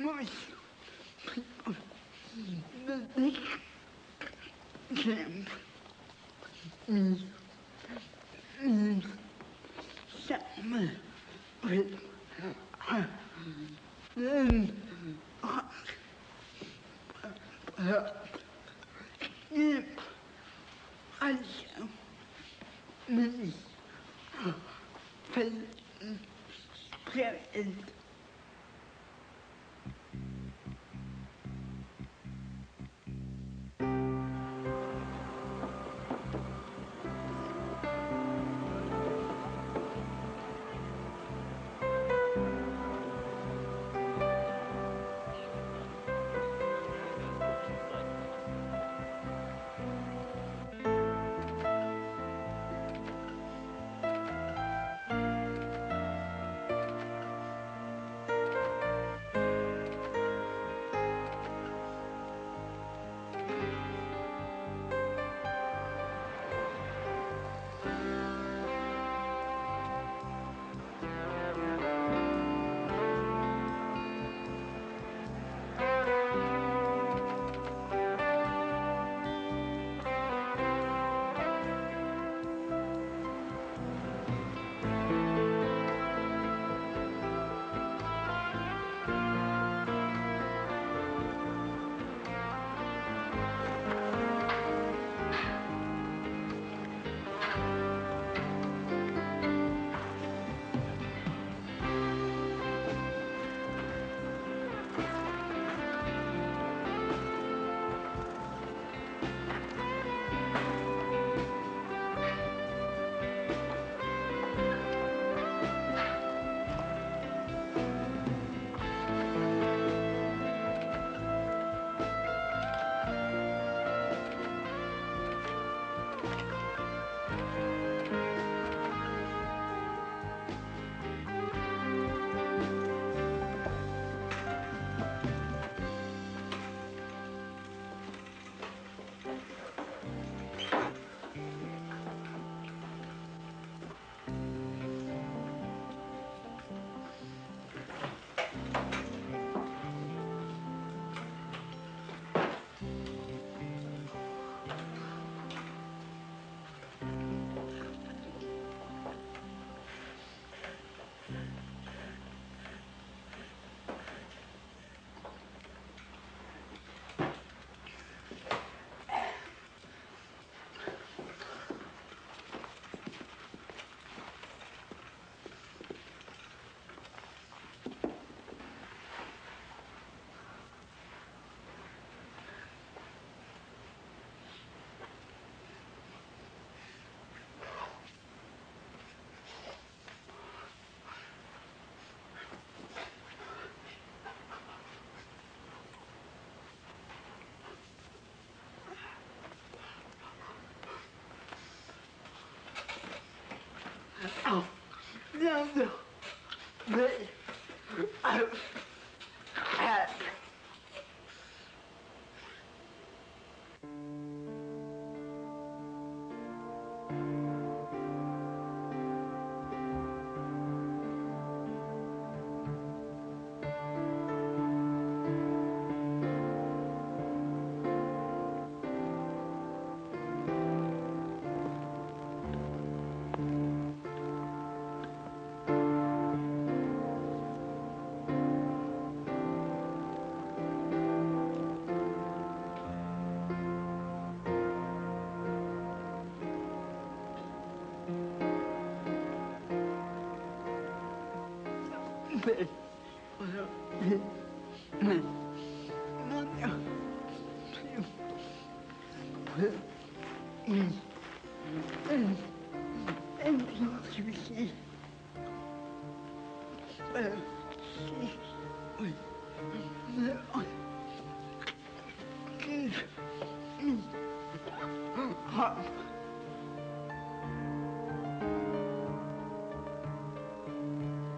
most people think camp is someone with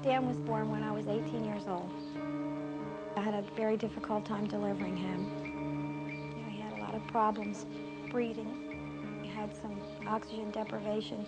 Dan was born when I was 18 years old. I had a very difficult time delivering him. He had a lot of problems breathing. He had some oxygen deprivation,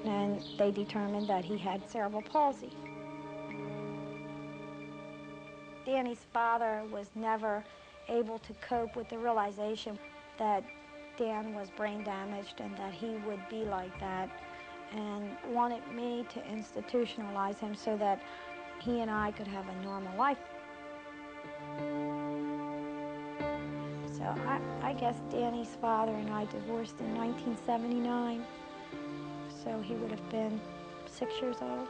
and they determined that he had cerebral palsy. Danny's father was never able to cope with the realization that Dan was brain damaged and that he would be like that, and wanted me to institutionalize him so that he and I could have a normal life. So I guess Danny's father and I divorced in 1979, so he would have been 6 years old.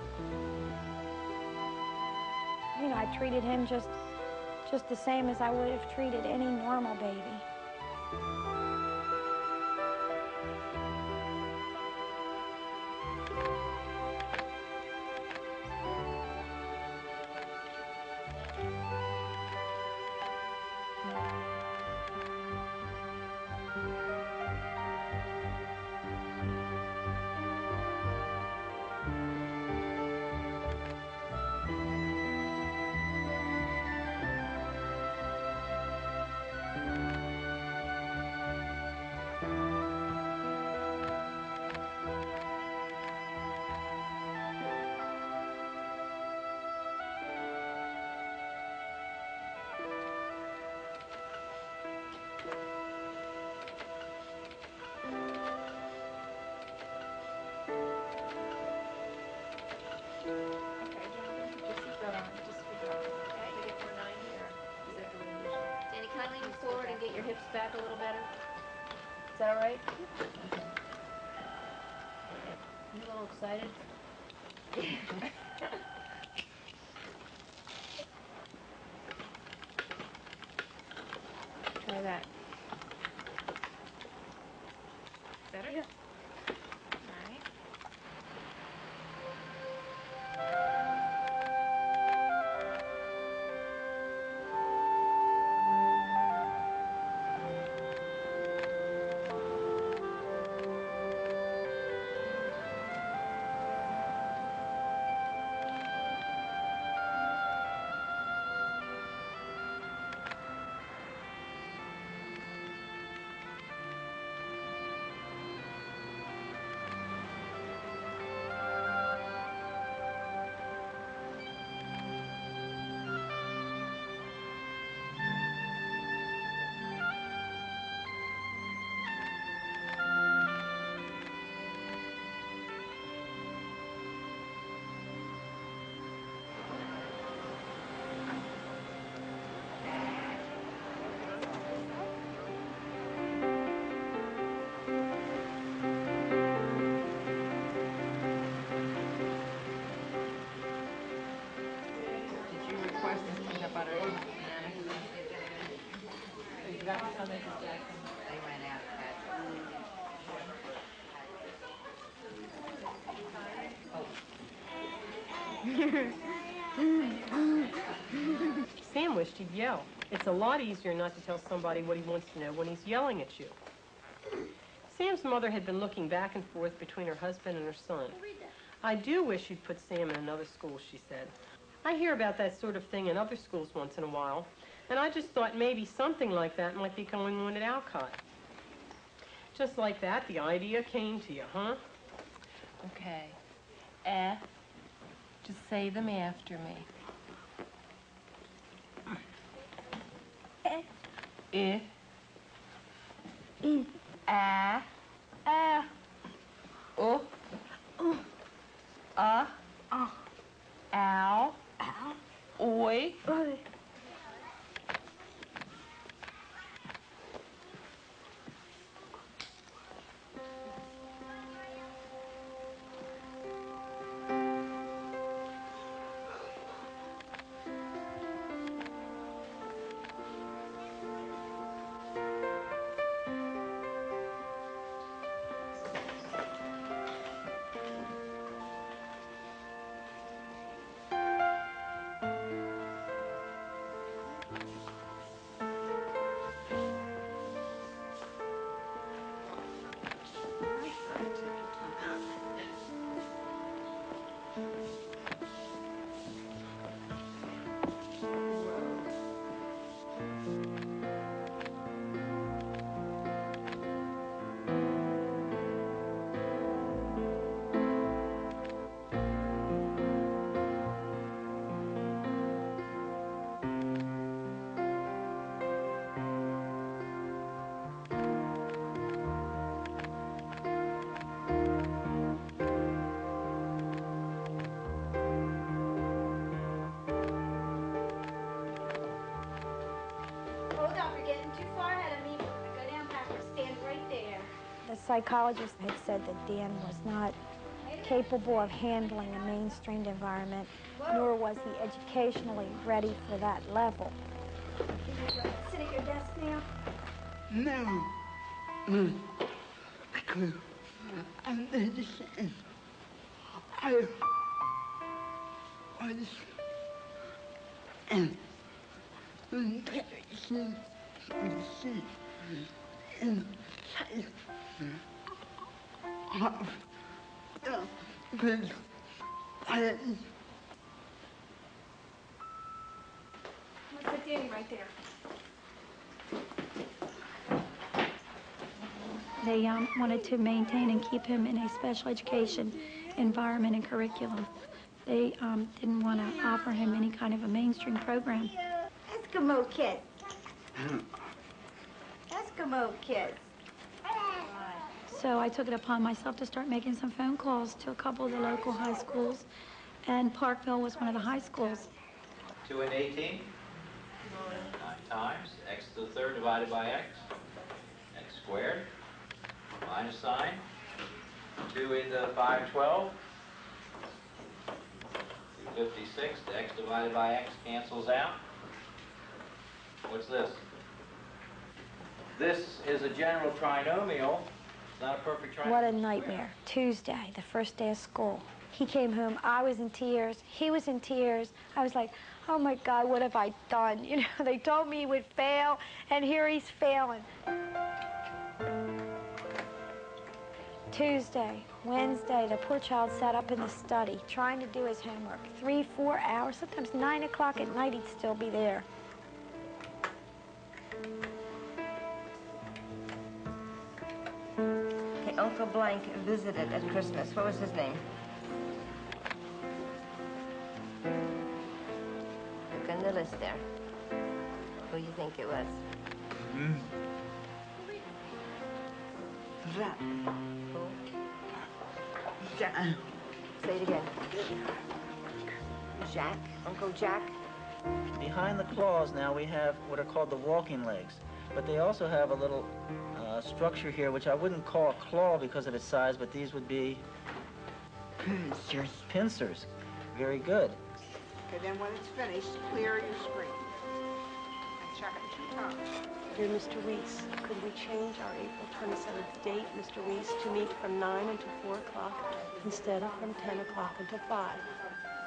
You know, I treated him just the same as I would have treated any normal baby. Back a little better. Is that all right? You a little excited? Try that. Better? Yeah. All right. Sam wished he'd yell. It's a lot easier not to tell somebody what he wants to know when he's yelling at you. Sam's mother had been looking back and forth between her husband and her son. I do wish you'd put Sam in another school, she said. I hear about that sort of thing in other schools once in a while, and I just thought maybe something like that might be going on at Alcott. Just like that, the idea came to you, huh? Okay. F. Just say them after me. I. A. O. Ow. Oi. psychologist had said that Dan was not capable of handling a mainstreamed environment, nor was he educationally ready for that level. Sit at your desk now? No. Because I understand. I was embarrassing inside of the parents. What's the thing right there? They wanted to maintain and keep him in a special education environment and curriculum. They didn't want to offer him any kind of a mainstream program. Eskimo kids. Eskimo kids. So I took it upon myself to start making some phone calls to a couple of the local high schools, and Parkville was one of the high schools. 2 and 18, 9 times, x to the third divided by x squared, minus sign, 2 into 512, 256, the x divided by x cancels out. What's this? This is a general trinomial. It's not a perfect trinomial. What a nightmare. Tuesday, the first day of school. He came home, I was in tears, he was in tears. I was like, oh my God, what have I done? You know, they told me he would fail, and here he's failing. Tuesday, Wednesday, the poor child sat up in the study trying to do his homework. 3, 4 hours, sometimes 9 o'clock at night, he'd still be there. Okay, Uncle Blank visited at Christmas. What was his name? Look on the list there. Who do you think it was? Jack. Who? Jack. Say it again. Jack? Uncle Jack? Behind the claws now we have what are called the walking legs, but they also have a little structure here which I wouldn't call a claw because of its size, but these would be Pincers. pincers. Very good. Okay, then when it's finished, clear your screen. And check it 2 times. Dear Mr. Weiss, could we change our April 27th date, Mr. Weiss, to meet from 9 until 4 o'clock instead of from 10 o'clock until 5?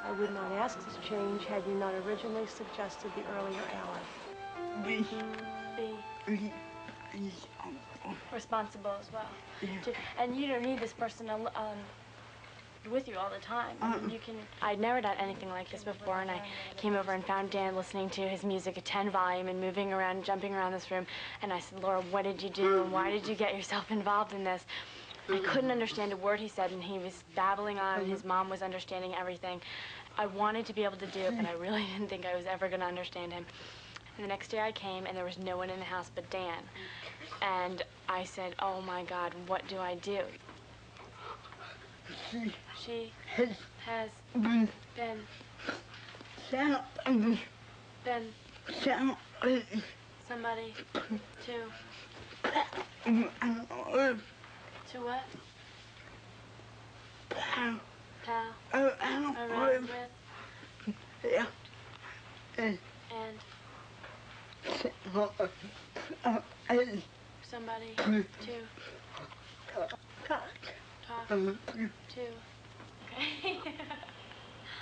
I would not ask this change had you not originally suggested the earlier hour. Be responsible as well. And you don't need this person with you all the time. I mean, you can. I'd never done anything like this before, and I came over and found Dan listening to his music at 10 volume and moving around, jumping around this room. And I said, Laura, what did you do? And why did you get yourself involved in this? I couldn't understand a word he said, and he was babbling on. His mom was understanding everything. I wanted to be able to do it, but I really didn't think I was ever going to understand him. And the next day I came, and there was no one in the house but Dan. And I said, oh, my God, what do I do? She has been somebody to what? Pal around with. Yeah. And somebody to talk to. Okay.